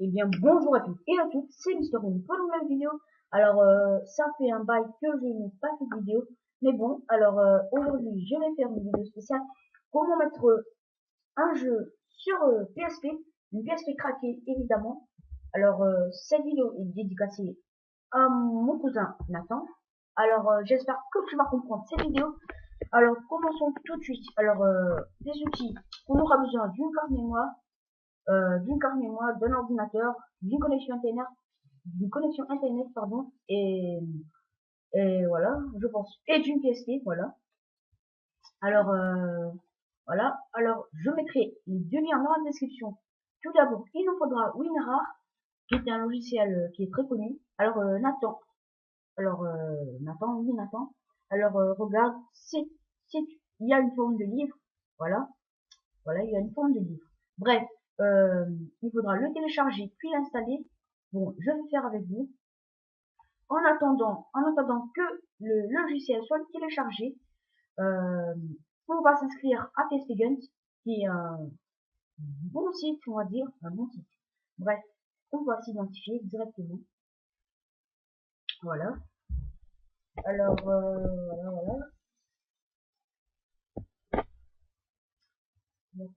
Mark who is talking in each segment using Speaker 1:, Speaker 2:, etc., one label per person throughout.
Speaker 1: Eh bien, bonjour à tous et à toutes, c'est Mister Room pour une nouvelle vidéo. Alors, ça fait un bail que je n'ai pas fait de vidéo. Mais bon, alors, aujourd'hui, je vais faire une vidéo spéciale. Comment mettre un jeu sur PSP, une PSP craquée, évidemment. Alors, cette vidéo est dédicacée à mon cousin Nathan. Alors, j'espère que tu vas comprendre cette vidéo. Alors, commençons tout de suite. Alors, des outils. On aura besoin d'une carte mémoire, d'un ordinateur, d'une connexion internet, pardon, et voilà, je pense, et d'une PSP, voilà. Alors, voilà. Alors, je mettrai les deux liens dans la description. Tout d'abord, il nous faudra WinRAR, qui est un logiciel qui est très connu. Alors, Nathan. Alors, Nathan, oui, Nathan. Alors, regarde, il y a une forme de livre. Voilà. Voilà, il y a une forme de livre. Bref, il faudra le télécharger puis l'installer. Bon, je vais faire avec vous. En attendant que le logiciel soit téléchargé, euh, on va s'inscrire à TestGuns, qui est un bon site, on va dire, un bon site. Bref, on va s'identifier directement. Voilà. Alors, voilà. Donc,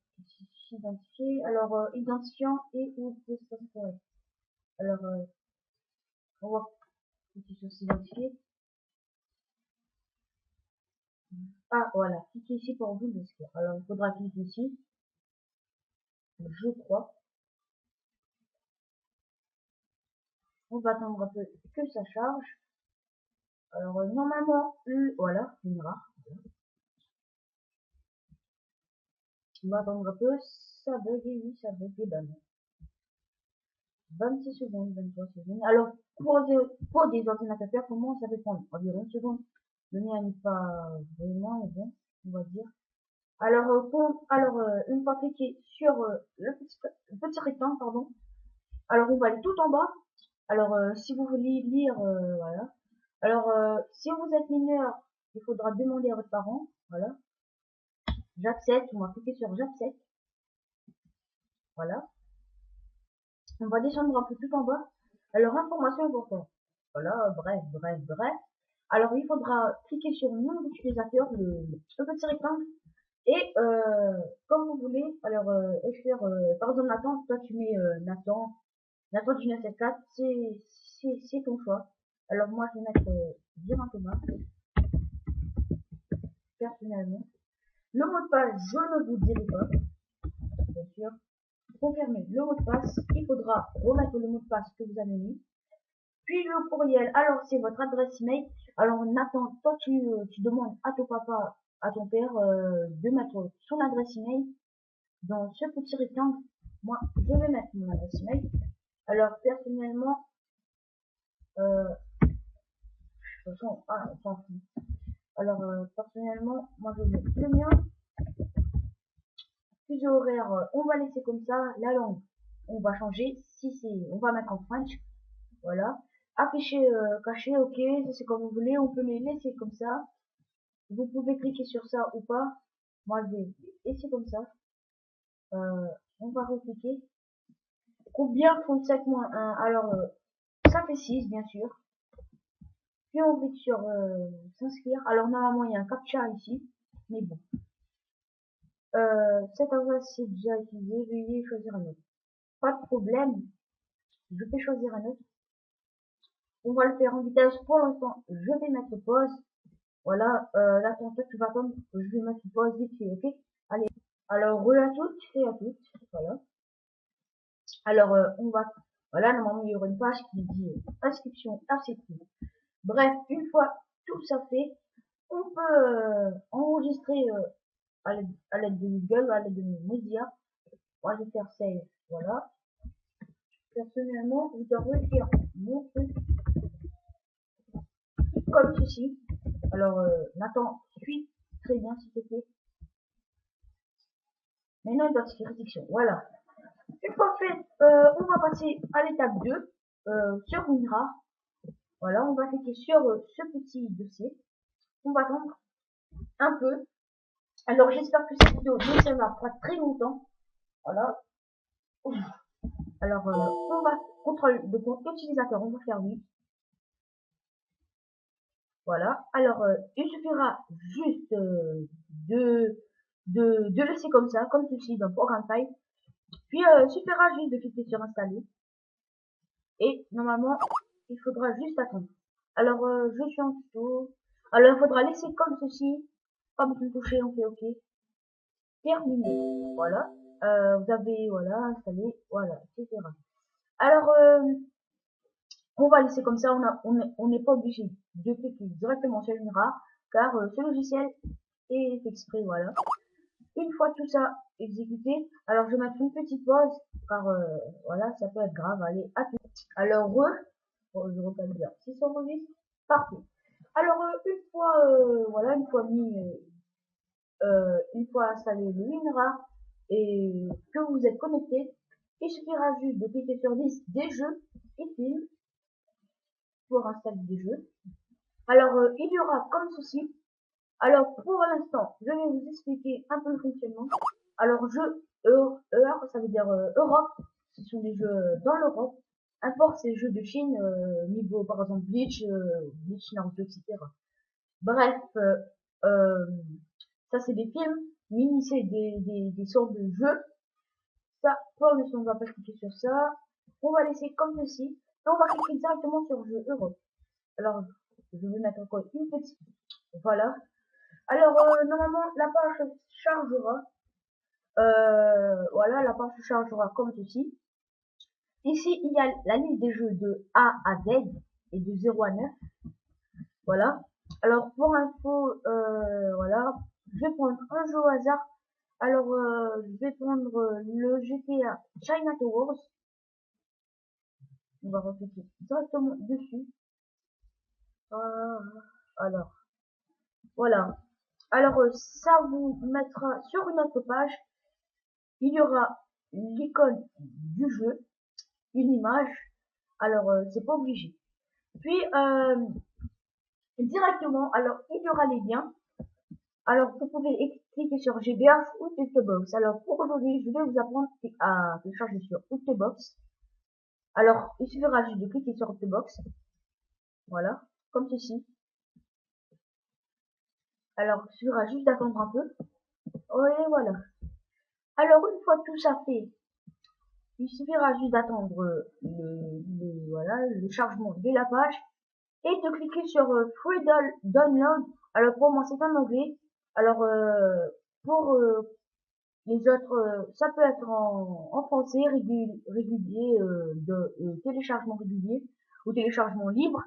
Speaker 1: s'identifier. Alors, identifiant et ou post-correct. Alors, on va cliquer sur s'identifier. Ah, voilà, cliquez ici pour vous inscrire. Alors, il faudra cliquer ici, je crois. On va attendre un peu que ça charge. Alors, normalement, voilà, une rare. On va attendre un peu, ça bug, et oui, ça bug, et ben non. 26 secondes, 23 secondes. Alors, pour des ordinateurs performants, ça peut prendre environ une seconde. Le mien n'est pas vraiment, mais bon, on va dire. Alors, une fois cliqué sur le petit rectangle, pardon, alors on va aller tout en bas. Alors, si vous voulez lire, voilà. Alors, si vous êtes mineur, il faudra demander à votre parent. Voilà. J'accepte. On va cliquer sur j'accepte. Voilà. On va descendre un peu tout en bas. Alors, information importante. Voilà. Bref. Alors, il faudra cliquer sur nom d'utilisateur, le petit rectangle. Et, comme vous voulez, alors, écrire, par exemple, Nathan, toi tu mets Nathan du 974, c'est ton choix. Alors, moi, je vais mettre bien un Thomas, personnellement. Le mot de passe, je ne vous dirai pas, bien sûr. Confirmer le mot de passe, il faudra remettre le mot de passe que vous avez mis. Puis le courriel, alors c'est votre adresse email. Alors Nathan, toi tu demandes à ton papa, à ton père de mettre son adresse email dans ce petit rectangle. Moi, je vais mettre mon adresse email. Alors personnellement, de toute façon, on s'en fout. Alors personnellement, moi je mets le mien. Fuseau horaire, on va laisser comme ça. La langue, on va changer. Si c'est, on va mettre en French. Voilà. Afficher caché, ok, c'est comme vous voulez. On peut les laisser comme ça. Vous pouvez cliquer sur ça ou pas. Moi, je vais laisser comme ça. On va recliquer. Combien 37 moins 1. Alors, ça fait 6, bien sûr. Puis on clique sur s'inscrire. Alors, normalement, il y a un captcha ici. Mais bon. Cette adresse c'est déjà utilisée. Veuillez choisir un autre. Pas de problème. Je peux choisir un autre. On va le faire en vitesse. Pour l'instant, je vais mettre pause. Voilà, là, ton tu vas attendre. Je vais mettre pause vite fait, ok? Allez. Alors, re à toutes et à toutes. Voilà. Alors, voilà, normalement, il y aura une page qui dit inscription acceptée. Bref, une fois tout ça fait, on peut enregistrer à l'aide de Google, à l'aide de Mozilla. Moi, je vais faire save. Voilà. Personnellement, je dois réécrire mon truc comme ceci. Alors, Nathan, suis très bien, s'il te plaît. Maintenant, identification. Voilà. Une fois fait, on va passer à l'étape 2, sur WinRAR. Voilà, on va cliquer sur ce petit dossier. On va attendre un peu. Alors, j'espère que cette vidéo ne sera pas très longtemps. Voilà. Alors, on va contrôle de compte utilisateur, on va faire oui. Voilà. Alors, il suffira juste de laisser comme ça, comme ceci dans Programme File. Puis, il suffira juste de cliquer sur installer. Et normalement, il faudra juste attendre. Alors, je suis en tuto. Alors, il faudra laisser comme ceci. Pas besoin de toucher, on fait OK. Terminé. Voilà. Vous avez, voilà, installé, voilà, etc. Alors, on va laisser comme ça. On n'est pas obligé de cliquer directement sur une RA, car ce logiciel est fait exprès, voilà. Une fois tout ça exécuté, alors je vais mettre une petite pause, car voilà, ça peut être grave. Allez, à tout. Alors, je recale bien. Si ça enregistre, parfait. Alors, une fois, voilà, une fois installé le WinRAR et que vous êtes connecté, il suffira juste de cliquer sur liste des jeux et films pour installer des jeux. Alors, il y aura comme ceci. Alors, pour l'instant, je vais vous expliquer un peu le fonctionnement. Alors, jeux ça veut dire Europe. Ce sont des jeux dans l'Europe. Import, c'est jeux de Chine, niveau par exemple Bleach, Naruto, etc. Bref, euh, ça c'est des films. Mini, c'est des sortes de jeux. Ça, pour l'instant, on va pas cliquer sur ça. On va laisser comme ceci. Et on va cliquer directement sur jeu Europe. Alors, je vais mettre encore une petite. Voilà. Alors, normalement, la page chargera. Voilà, la page se chargera comme ceci. Ici, il y a la liste des jeux de A à Z et de 0 à 9. Voilà. Alors, pour info, voilà, je vais prendre un jeu au hasard. Alors, je vais prendre le GTA Chinatown Wars. On va recliquer directement dessus. Alors, voilà. Alors, ça vous mettra sur une autre page. Il y aura l'icône du jeu, une image. Alors, c'est pas obligé. Puis, directement, alors, il y aura les liens. Alors, vous pouvez cliquer sur GBH ou Ultebox. Alors, pour aujourd'hui, je vais vous apprendre à télécharger sur Ultebox. Alors, il suffira juste de cliquer sur Ultebox. Voilà, comme ceci. Alors, il suffira juste d'attendre un peu. Et voilà. Alors, une fois tout ça fait, il suffira juste d'attendre voilà, le chargement de la page et de cliquer sur Free Download. Alors, pour moi, c'est en anglais. Alors, pour les autres, ça peut être en français, régulier, téléchargement régulier, ou téléchargement libre,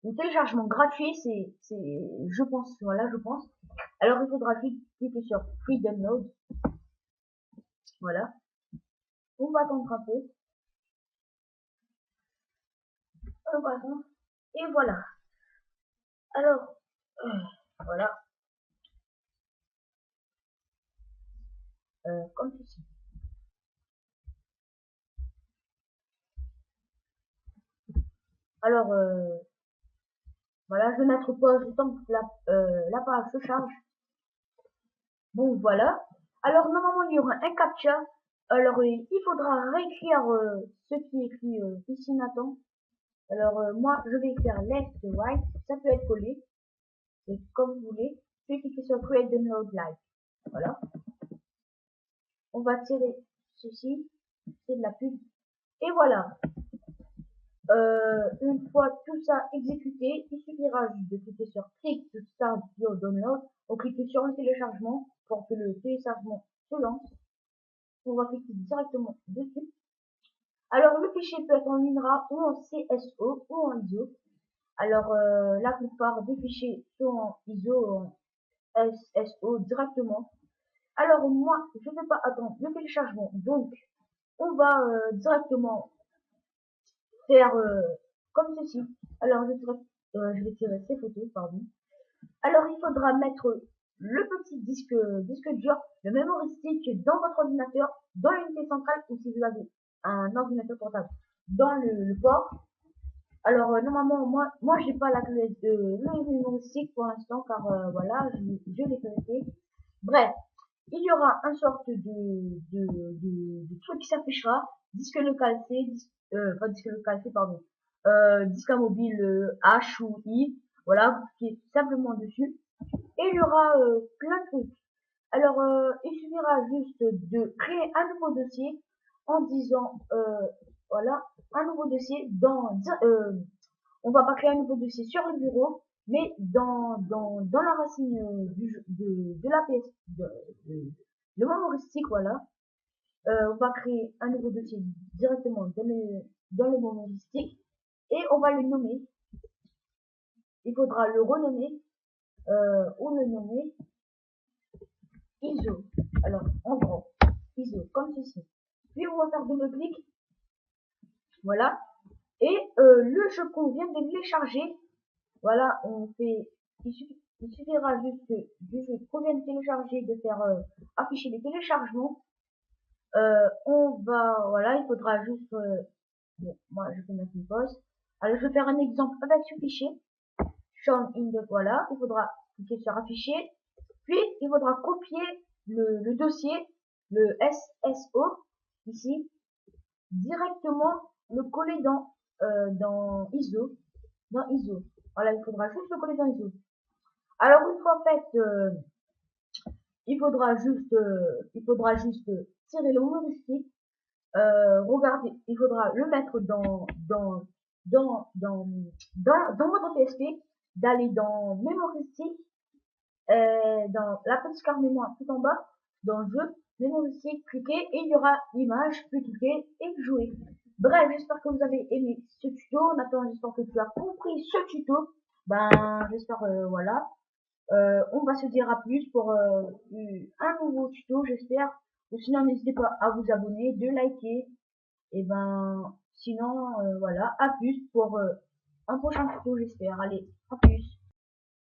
Speaker 1: ou téléchargement gratuit, je pense, voilà, je pense. Alors, il faudra cliquer sur Free Download. Voilà. On va attendre un peu. On va attendre. Et voilà. Alors, voilà. Comme ceci. Alors, voilà, je vais mettre pause le temps que la page se charge. Bon, voilà. Alors, normalement, il y aura un captcha. Alors, il faudra réécrire ce qui est écrit ici, Nathan. Alors, moi, je vais écrire left, right. Ça peut être collé. C'est comme vous voulez. Je vais cliquer sur Create Download Live. Voilà. On va tirer ceci. C'est de la pub. Et voilà. Une fois tout ça exécuté, il suffira juste de cliquer sur Click to Start Your Download. On clique sur le téléchargement pour que le téléchargement se lance. On va cliquer directement dessus. Alors, le fichier peut être en WinRAR ou en CSO ou en ISO. Alors, la plupart des fichiers sont en ISO ou en SSO directement. Alors, moi, je ne vais pas attendre le téléchargement. Donc, on va directement faire comme ceci. Alors, je vais tirer ces photos, pardon. Alors, il faudra mettre le petit disque dur, le mémoristique dans votre ordinateur, dans l'unité centrale, ou si vous avez un ordinateur portable dans le port. Alors, normalement, moi j'ai pas la clé de le mémoristique pour l'instant, car voilà, je l'ai connecté. Bref, il y aura un sorte de truc qui s'affichera. disque de calcé, pas disque de calcé, pardon, disque à mobile H ou I, voilà, vous cliquez simplement dessus, et il y aura plein de trucs. Alors, il suffira juste de créer un nouveau dossier en disant, voilà, un nouveau dossier on va pas créer un nouveau dossier sur le bureau, mais dans la racine de la pièce, le mémoristique, voilà. On va créer un nouveau dossier directement dans le mémoristique et on va le nommer. Il faudra le renommer ou le nommer ISO. Alors, en gros, ISO, comme ceci. Puis on va faire double-clic, voilà. Et le jeu qu'on vient de télécharger, voilà, il suffira juste du jeu qu'on vient de télécharger de faire afficher les téléchargements. Voilà, il faudra juste, bon, moi je vais mettre une pause. Alors je vais faire un exemple avec ce fichier, shown in the, voilà, il faudra cliquer sur afficher, puis il faudra copier le dossier, le SSO, ici, directement le coller dans ISO, Voilà, il faudra juste le coller dans ISO. Alors une fois fait, il faudra juste tirer le humoristique. Regardez, il faudra le mettre dans votre PSP, d'aller dans mémoristique, dans la petite carte mémoire tout en bas, dans jeu, mémoristique, cliquez et il y aura l'image, puis cliquez et jouez. Bref, j'espère que vous avez aimé ce tuto. Nathan, j'espère que tu as compris ce tuto. Ben, j'espère, voilà. On va se dire à plus pour un nouveau tuto, j'espère. Ou sinon, n'hésitez pas à vous abonner, de liker. Et ben, sinon, voilà, à plus pour un prochain tuto, j'espère. Allez, à plus.